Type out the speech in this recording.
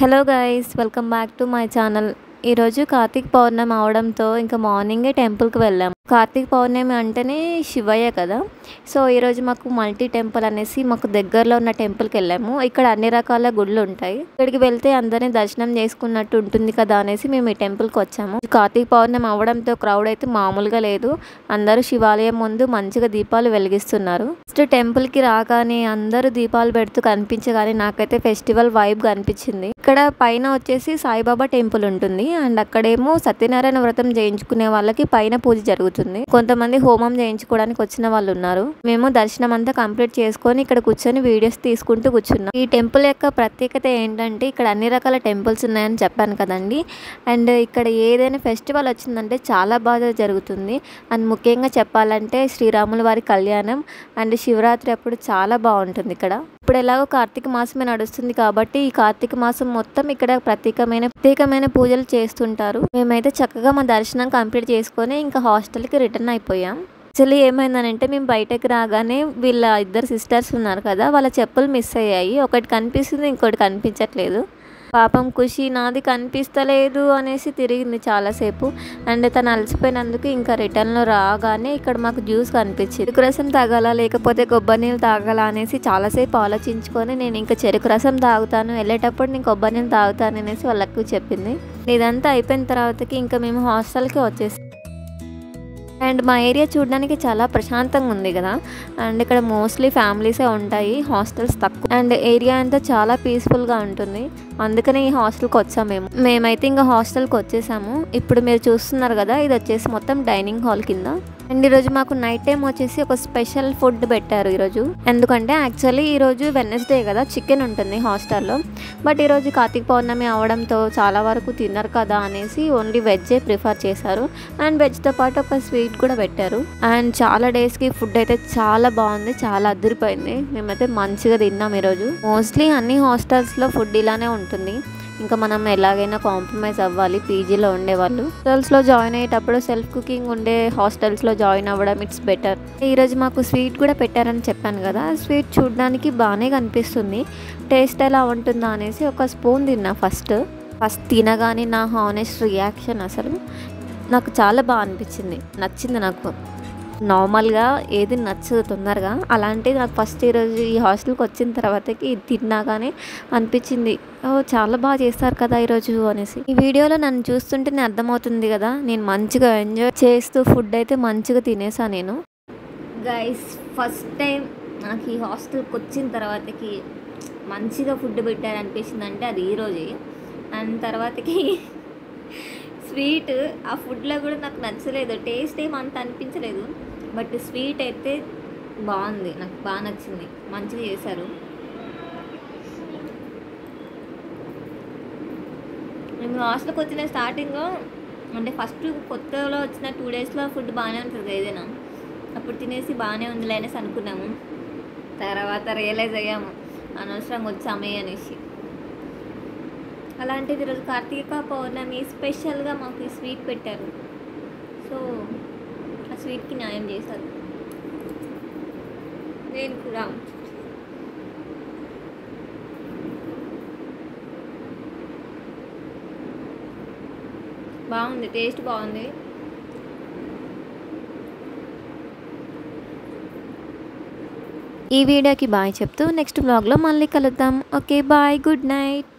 Hello guys, welcome back to my channel. ఈరోజు కార్తీక పౌర్ణమి అవడంతో ఇంకా మార్నింగే టెంపుల్కి వెళ్ళాము. కార్తీక పౌర్ణమి అంటేనే శివయ్య కదా. సో ఈరోజు మాకు మల్టీ టెంపుల్ అనేసి మాకు దగ్గరలో ఉన్న టెంపుల్కి వెళ్ళాము. ఇక్కడ అన్ని రకాల గుళ్ళు ఉంటాయి. ఇక్కడికి వెళ్తే అందరినీ దర్శనం చేసుకున్నట్టు ఉంటుంది కదా అనేసి మేము ఈ టెంపుల్కి వచ్చాము. కార్తీక పౌర్ణమి అవడంతో క్రౌడ్ అయితే మామూలుగా లేదు. అందరూ శివాలయం ముందు మంచిగా దీపాలు వెలిగిస్తున్నారు. ఫస్ట్ టెంపుల్కి రాగానే అందరూ దీపాలు పెడుతూ కనిపించగానే నాకైతే ఫెస్టివల్ వైబ్ కనిపించింది. ఇక్కడ పైన వచ్చేసి సాయిబాబా టెంపుల్ ఉంటుంది అండ్ అక్కడేమో సత్యనారాయణ వ్రతం చేయించుకునే వాళ్ళకి పైన పూజ జరుగుతుంది. కొంతమంది హోమం చేయించుకోవడానికి వచ్చిన వాళ్ళు ఉన్నారు. మేము దర్శనం అంతా కంప్లీట్ చేసుకొని ఇక్కడ కూర్చొని వీడియోస్ తీసుకుంటూ కూర్చున్నాం. ఈ టెంపుల్ యొక్క ప్రత్యేకత ఏంటంటే ఇక్కడ అన్ని రకాల టెంపుల్స్ ఉన్నాయని చెప్పాను కదండి. అండ్ ఇక్కడ ఏదైనా ఫెస్టివల్ వచ్చిందంటే చాలా బాగా జరుగుతుంది. అండ్ ముఖ్యంగా చెప్పాలంటే శ్రీరాముల వారి కళ్యాణం అండ్ శివరాత్రి అప్పుడు చాలా బాగుంటుంది ఇక్కడ. ఇప్పుడు ఎలాగో కార్తీక మాసమే నడుస్తుంది కాబట్టి ఈ కార్తీక మాసం మొత్తం ఇక్కడ ప్రత్యేకమైన పూజలు చేస్తుంటారు. మేమైతే చక్కగా మా దర్శనం కంప్లీట్ చేసుకొని ఇంకా హాస్టల్కి రిటర్న్ అయిపోయాం. యాక్చువల్లీ ఏమైందనంటే మేము బయటకు రాగానే వీళ్ళ ఇద్దరు సిస్టర్స్ ఉన్నారు కదా, వాళ్ళ చెప్పులు మిస్ అయ్యాయి. ఒకటి కనిపిస్తుంది, ఇంకోటి కనిపించట్లేదు. పాపం ఖుషి నాది కనిపిస్తలేదు అనేసి తిరిగింది చాలాసేపు. అండ్ తను అలసిపోయినందుకు ఇంకా రిటర్న్లో రాగానే ఇక్కడ మాకు జ్యూస్ కనిపించింది. చెరుకు రసం తాగాలా లేకపోతే కొబ్బరి నీళ్ళు తాగాలా అనేసి చాలాసేపు ఆలోచించుకొని నేను ఇంకా చెరుకు రసం తాగుతాను, వెళ్ళేటప్పుడు నేను కొబ్బరి నీళ్ళు తాగుతాను అనేసి వాళ్ళకు చెప్పింది. ఇదంతా అయిపోయిన తర్వాతకి ఇంకా మేము హాస్టల్కి వచ్చేసాం. అండ్ మా ఏరియా చూడడానికి చాలా ప్రశాంతంగా ఉంది కదా. అండ్ ఇక్కడ మోస్ట్లీ ఫ్యామిలీసే ఉంటాయి, హాస్టల్స్ తక్కువ. అండ్ ఏరియా అంతా చాలా పీస్ఫుల్గా ఉంటుంది. అందుకనే ఈ హాస్టల్కి వచ్చాము. మేమైతే ఇంకా హాస్టల్కి వచ్చేసాము. ఇప్పుడు మీరు చూస్తున్నారు కదా, ఇది వచ్చేసి మొత్తం డైనింగ్ హాల్ కింద. అండ్ ఈరోజు మాకు నైట్ టైం వచ్చేసి ఒక స్పెషల్ ఫుడ్ పెట్టారు ఈరోజు. ఎందుకంటే యాక్చువల్లీ ఈరోజు వెడ్నెస్డే కదా, చికెన్ ఉంటుంది హాస్టల్లో. బట్ ఈరోజు కార్తీక పౌర్ణమి అవడంతో చాలా వరకు తిన్నారు కదా అనేసి ఓన్లీ వెజ్జే ప్రిఫర్ చేశారు. అండ్ వెజ్తో పాటు ఒక స్వీట్ కూడా పెట్టారు. అండ్ చాలా డేస్కి ఫుడ్ అయితే చాలా బాగుంది, చాలా అదిరిపోయింది. మేమైతే మంచిగా తిన్నాం ఈరోజు. మోస్ట్లీ అన్ని హాస్టల్స్లో ఫుడ్ ఇలానే ఉంటుంది. ఇంకా మనం ఎలాగైనా కాంప్రమైజ్ అవ్వాలి. పీజీలో ఉండేవాళ్ళు హాస్టల్స్లో జాయిన్ అయ్యేటప్పుడు సెల్ఫ్ కుకింగ్ ఉండే హాస్టల్స్లో జాయిన్ అవ్వడం ఇట్స్ బెటర్. ఈరోజు మాకు స్వీట్ కూడా పెట్టారని చెప్పాను కదా. స్వీట్ చూడడానికి బాగానే కనిపిస్తుంది. టేస్ట్ ఎలా ఉంటుందా అనేసి ఒక స్పూన్ తిన్నా. ఫస్ట్ తినగానే నా హానెస్ట్ రియాక్షన్ అసలు నాకు చాలా బాగా అనిపించింది, నచ్చింది. నాకు నార్మల్గా ఏది నచ్చదు తొందరగా, అలాంటిది నాకు ఫస్ట్ ఈరోజు ఈ హాస్టల్కి వచ్చిన తర్వాతకి ఇది తిన్నాగానే అనిపించింది, ఓ చాలా బాగా చేస్తారు కదా ఈరోజు అనేసి. ఈ వీడియోలో నన్ను చూస్తుంటేనే అర్థమవుతుంది కదా, నేను మంచిగా ఎంజాయ్ చేస్తూ ఫుడ్ అయితే మంచిగా తినేసా నేను. గైస్, ఫస్ట్ టైం నాకు ఈ హాస్టల్కి వచ్చిన తర్వాతకి మంచిగా ఫుడ్ పెట్టారనిపించింది అంటే అది ఈరోజే. అండ్ తర్వాతకి స్వీట్ ఆ ఫుడ్లో కూడా నాకు నచ్చలేదు, టేస్ట్ ఏమంత అనిపించలేదు. బట్ స్వీట్ అయితే బాగుంది, నాకు బాగా నచ్చింది, మంచిగా చేశారు. మేము హాస్టల్కి వచ్చిన స్టార్టింగ్లో అంటే ఫస్ట్ కొత్తలో వచ్చిన 2 డేస్లో ఫుడ్ బాగానే ఉంటుంది ఏదైనా. అప్పుడు తినేసి బాగానే ఉందిలే అనేసి అనుకున్నాము. తర్వాత రియలైజ్ అయ్యాము అనవసరంగా వచ్చామే అనేసి. అలాంటిది ఈరోజు కార్తీక పౌర్ణమి స్పెషల్గా మాకు ఈ స్వీట్ పెట్టారు. సో ఆ స్వీట్కి న్యాయం చేశారు. నేను కూడా బాగుంది, టేస్ట్ బాగుంది. ఈ వీడియోకి బాయ్ చెప్తూ నెక్స్ట్ వ్లాగ్లో మళ్ళీ కలుద్దాం. Okay bye, good night.